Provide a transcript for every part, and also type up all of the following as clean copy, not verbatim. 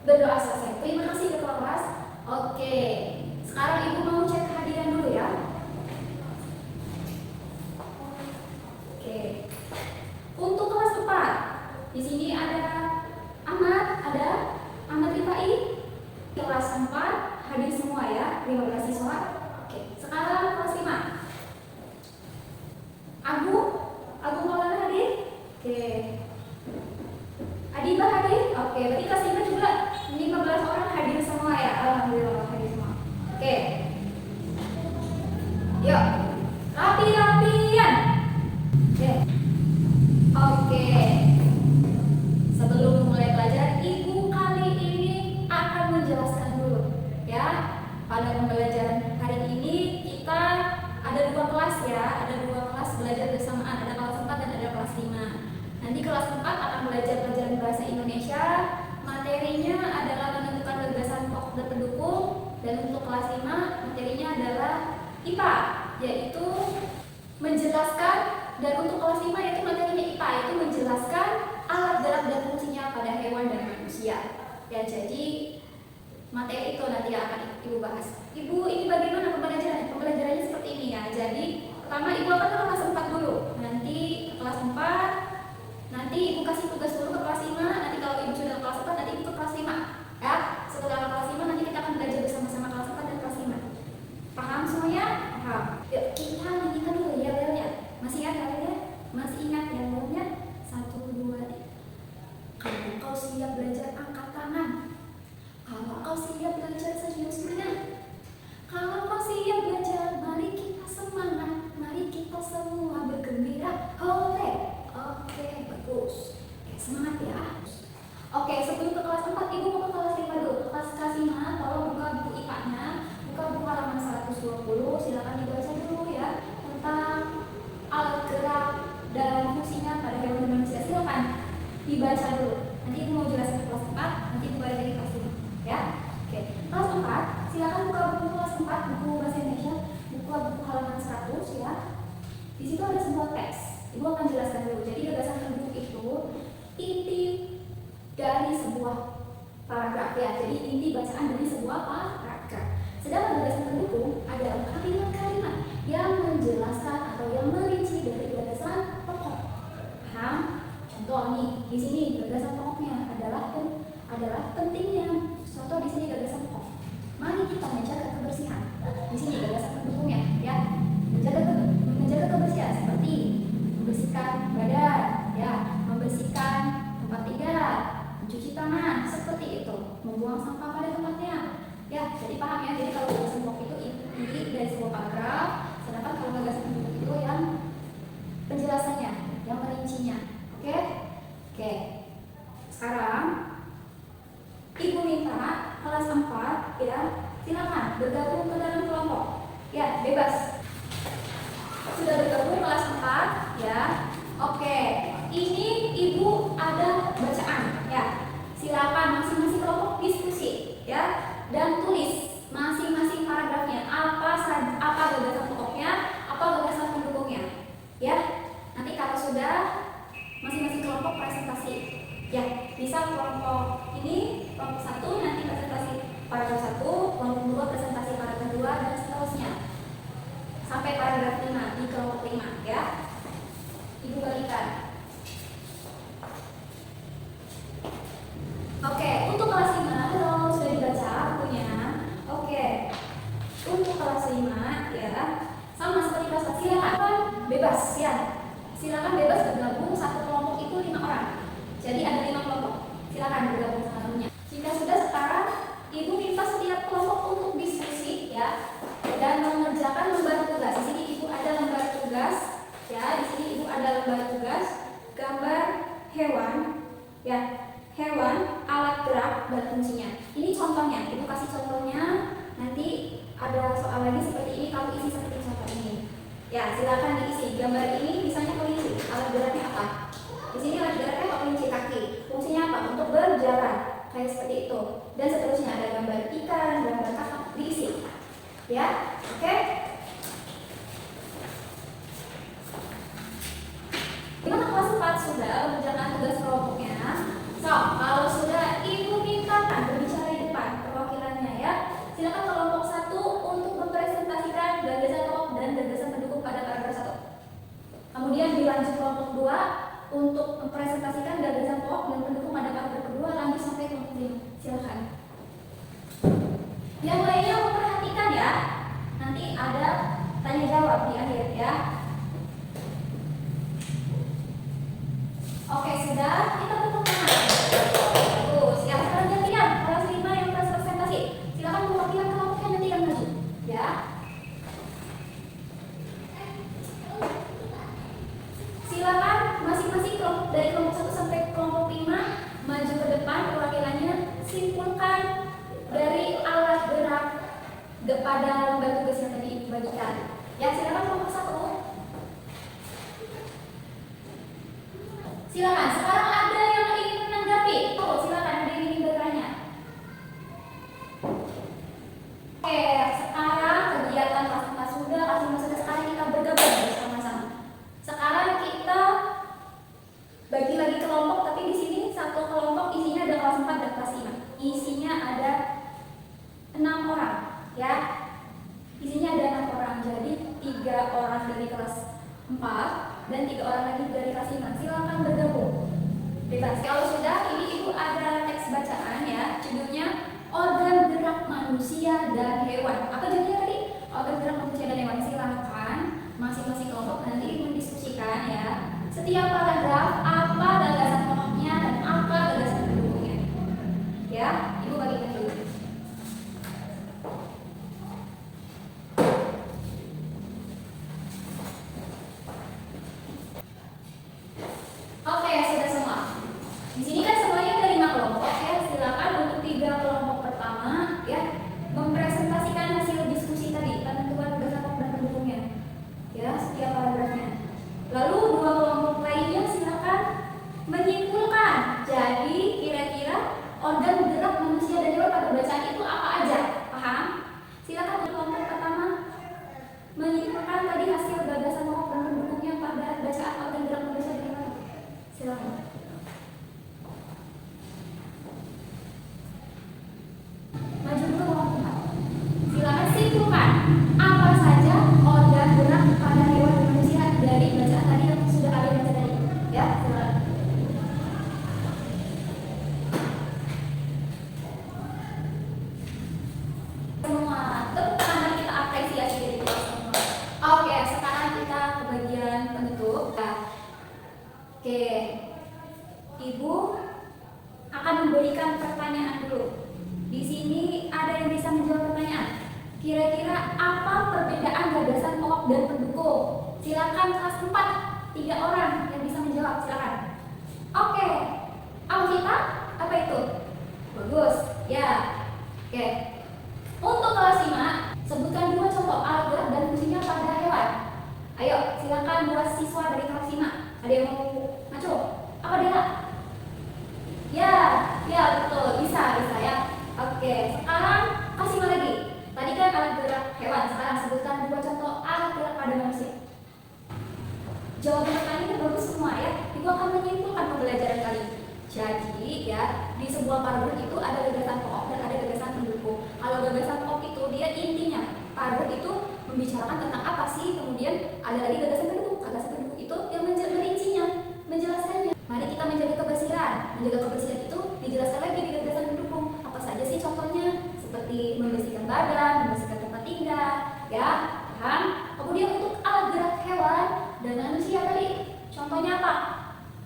Berdoa selesai. Terima kasih Ketua Kelas. Oke, sekarang Ibu mau cek kehadiran dulu ya. Oke. Untuk kelas 4, di sini ada Ahmad Rifai. Kelas 4 hadir semua ya, 15 siswa. Oke, sekarang kelas 5. Agung Maulana hadir? Oke. Adiba hadir? Oke, berarti kelas 5 juga 15 orang hadir semua ya. Alhamdulillah hadir semua. Oke. Yuk, rapi-rapian. Oke. Sebelum mulai belajar, Ibu kali ini akan menjelaskan dulu ya. Pada pembelajaran hari ini kita ada 2 kelas ya, ada 2 kelas belajar bersamaan, ada kelas 4 dan ada kelas 5. Nanti kelas 4 akan belajar pelajaran bahasa Indonesia, materinya adalah menentukan gagasan pokok dan pendukung, dan untuk kelas 5 materinya adalah IPA, yaitu menjelaskan, dan untuk kelas 5 yaitu materinya IPA, yaitu menjelaskan alat gerak dan fungsinya pada hewan dan manusia. Ya, jadi materi itu nanti akan Ibu bahas. Ibu, ini bagaimana pembelajarannya? Pembelajarannya seperti ini ya. Jadi pertama Ibu akan ke kelas 4 dulu. Nanti ke kelas 4, nanti Ibu kasih tugas dulu ke kelas 5. Nanti kalau Ibu sudah ke kelas 4, nanti Ibu ke kelas 5. Ya, setelah ke kelas 5 nanti kita akan belajar bersama-sama kelas 4 dan kelas 5. Paham semuanya? Paham. Yuk, kita nyanyikan dulu ya belnya. Masih ada ya? Masih ingat ya belnya? 1, 2, 3. Kalau kau siap belajar, angkat tangan. Kalau kau siap belajar, senyum-senyum. Kalau kau siap belajar, mari kita semangat. Mari kita semua bergembira. Oleh. Oke, bagus. Oke, semangat ya. Oke, sebelum ke kelas 4, Ibu mau ke kelas 5 dulu. Kelas 5, tolong buka buku IPA-nya. Buka buku halaman 120. Silakan dibaca dulu ya tentang alat gerak dan fungsinya pada hewan dan manusia. Silakan dibaca dulu. Nanti Ibu mau jelasin ke kelas 4, nanti Ibu balik lagi ke kelas 5 ya. Oke, kelas 4, silakan buka buku kelas 4, buku bahasa Indonesia, buka buku halaman 100 ya. Di situ ada sebuah teks. Ibu akan jelaskan dulu. Jadi gagasan pendukung itu inti dari sebuah paragraf ya. Jadi inti bacaan dari sebuah paragraf. Sedangkan gagasan pendukung adalah kalimat-kalimat yang menjelaskan atau yang merinci dari gagasan pokok. Paham? Contoh nih, di sini gagasan pokoknya adalah pentingnya. Contoh di sini gagasan pokok. Mari kita menjaga kebersihan. Di sini gagasan pendukungnya ya. Menjaga kebersihan seperti membersihkan badan, ya, membersihkan tempat tinggal, mencuci tangan, seperti itu, membuang sampah pada tempatnya. Ya, jadi paham ya. Jadi kalau gagasan pokok itu inti dari sebuah paragraf, sedangkan kalau gagasan pendukung itu yang penjelasannya, yang merincinya. Oke? Oke. Sekarang Ibu minta kelas 4 ya, silakan bergabung ke dalam kelompok. Ya, bebas. Sudah bergabung kelas 4 ya. Oke. Ini Ibu ada bacaan ya. Silakan masing-masing kelompok diskusi ya, dan tulis masing-masing paragrafnya apa gagasan pokoknya, apa gagasan pendukungnya. Ya. Nanti kalau sudah masing-masing kelompok presentasi. Ya, bisa kelompok ini, kelompok 1 nanti presentasi paragraf 1, kelompok 2 presentasi paragraf 2 dan seterusnya. Sampai paragraf 5 di kelompok 5 ya. Ibu balikan. Oke, untuk kelas 5, halo, sudah dibaca bukunya? Oke. Untuk kelas 5 ya, sama seperti kelas 4, silakan bebas ya. Silakan bebas bergabung, satu kelompok itu 5 orang. Jadi ada 5 kelompok. Silakan bergabung sama temannya. Jika sudah, sekarang Ibu minta setiap kelompok untuk diskusi ya, dan mengerjakan lembar tugas. Di sini Ibu ada lembar tugas ya. Di sini Ibu ada lembar tugas gambar hewan ya, hewan, alat gerak dan fungsinya. Ini contohnya. Ibu kasih contohnya. Nanti ada soal lagi seperti ini, kamu isi seperti contoh ini. Ya, silakan diisi. Gambar ini misalnya kelinci, alat geraknya apa? Di sini alat geraknya apa? Kelinci kaki. Fungsinya apa? Untuk berjalan. Kayak seperti itu. Dan seterusnya ada gambar ikan, gambar kakap, diisi. Ya, oke? Gimana kelas 4 sudah mengerjakan tugas kelompoknya? So, kalau sudah Ibu mintakan depan perwakilannya simpulkan dari alat gerak pada lembar tugas yang tadi dibagikan. Ya, silakan kelompok 1. Silakan. Sekarang ada yang ingin menanggapi? Oh, silakan, ada yang ingin bertanya. Oke, sekarang kegiatan kelas sudah, sekarang kita bergabung bersama-sama. Sekarang kita bagi lagi kelompok, tapi di sini satu kelompok isinya ada kelas 4 dan kelas 5. Isinya ada 6 orang, ya. Isinya ada 6 orang, jadi 3 orang dari kelas 4 dan 3 orang lagi dari kelas 5. Silakan bergabung. Bebas. Kalau sudah, ini Ibu ada teks bacaan ya, judulnya Organ Gerak Manusia dan Hewan. Apa judulnya tadi? Organ Gerak Manusia dan Hewan. Silakan masing-masing kelompok nanti mendiskusikan ya. Setiap paragraf apa gagasan pokoknya dan apa gagasan pendukungnya. Ya, Ibu bagikan dulu. Oke, sudah semua. Di sini kan semuanya ada 5 kelompok ya. Silakan untuk 3 kelompok pertama ya mempresentasikan hasil diskusi tadi, penentuan gagasan pokok dan pendukungnya. Ya, setiap paragrafnya. Lalu 2 kelompok lainnya silakan menyimpulkan. Jadi kira-kira organ gerak manusia dan hewan pada bacaan itu apa aja? Paham? Silakan kelompok pertama menyimpulkan tadi hasil gagasan pokok dan pendukungnya pada bacaan organ gerak manusia dan hewan. Silakan. Maju dulu kelompok 4. Silakan simpulkan apa saja organ gerak pada hewan dan manusia dari bacaan tadi yang sudah ada baca tadi. Ya, silakan. Semua tepuk tangan kita apresiasi dari kita semua. Oke, sekarang kita ke bagian penutup. Oke, Ibu akan memberikan pertanyaan dulu. Di sini ada yang bisa menjawab pertanyaan. Kira-kira apa perbedaan gagasan pokok dan pendukung? Silakan kelas 4, 3 orang yang bisa menjawab, silakan. Oke, Alvita, apa itu? Bagus, ya. Oke. Untuk kelas 5, sebutkan 2 contoh alat gerak dan fungsinya pada hewan. Ayo, silakan 2 siswa dari kelas 5. Ada yang mau ngaco? Apa dia? Ya, betul, bisa ya. Oke, sekarang kasih lagi. Tadi kan alat gerak hewan, sekarang sebutkan 2 contoh alat gerak pada manusia. Jawaban pertanyaan bagus semua ya. Ibu akan menyimpulkan pembelajaran kali ini. Jadi ya, di sebuah paragraf itu ada gagasan pokok dan ada gagasan pendukung. Kalau gagasan pokok itu dia intinya, paragraf itu membicarakan tentang apa sih, kemudian ada lagi gagasan pendukung. Gagasan pendukung itu yang merincinya, menjelaskannya. Mari kita menjaga kebersihan. Menjaga kebersihan itu dijelaskan lagi di gagasan pendukung. Apa saja sih contohnya? Seperti membersihkan badan, membersihkan tempat tinggal, ya, paham? Kemudian untuk alat gerak hewan dan manusia tadi, contohnya apa?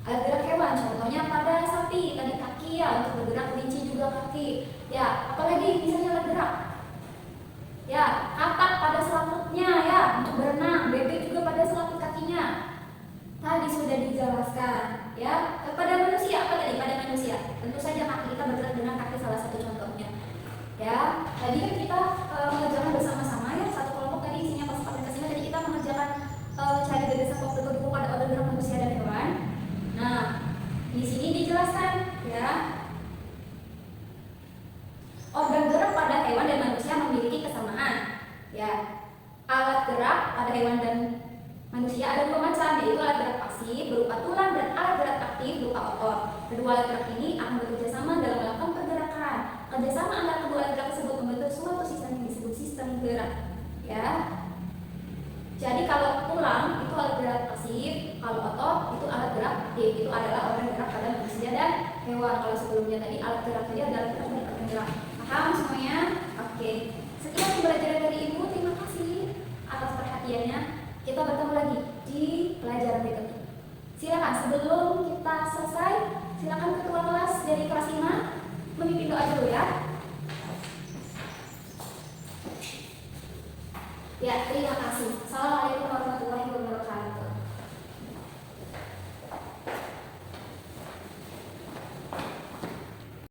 Alat gerak hewan, contohnya pada sapi, tadi kaki ya, untuk bergerak, kelinci juga kaki. Ya, apalagi misalnya alat gerak. Ya, katak pada selaputnya ya, untuk berenang, bebek juga pada selaput kakinya. Tadi sudah dijelaskan, ya. Pada manusia, apa tadi? Pada manusia, tentu saja kaki, kita bergerak dengan kaki salah satu contohnya. Ya, tadi kan kita mengerjakan bersama-sama ya, satu kelompok tadi isinya kelas 4 dan kelas 5. Tadi kita mengerjakan cari gagasan pokok pendukung pada organ gerak manusia dan hewan. Nah, di sini dijelaskan ya. Organ gerak pada hewan dan manusia memiliki kesamaan. Ya, alat gerak pada hewan dan manusia ada 2 macam, yaitu alat gerak pasif berupa tulang dan alat gerak aktif berupa otot. Kedua alat gerak ini akan bekerja sama dalam melakukan pergerakan. Kerjasama antara kedua alat gerak tersebut membentuk suatu sistem yang disebut sistem gerak. Ya. Jadi kalau tulang itu alat gerak pasif, kalau otot itu alat gerak aktif. Itu adalah organ gerak pada manusia dan hewan. Kalau sebelumnya tadi alat gerak tadi adalah gerak dari organ gerak. Paham semuanya? Oke. Sekian pembelajaran dari Ibu. Terima kasih atas perhatiannya. Kita bertemu lagi di pelajaran berikutnya. Silakan sebelum kita selesai, silakan ketua kelas dari kelas 5 memimpin doa dulu ya. Ya, terima kasih.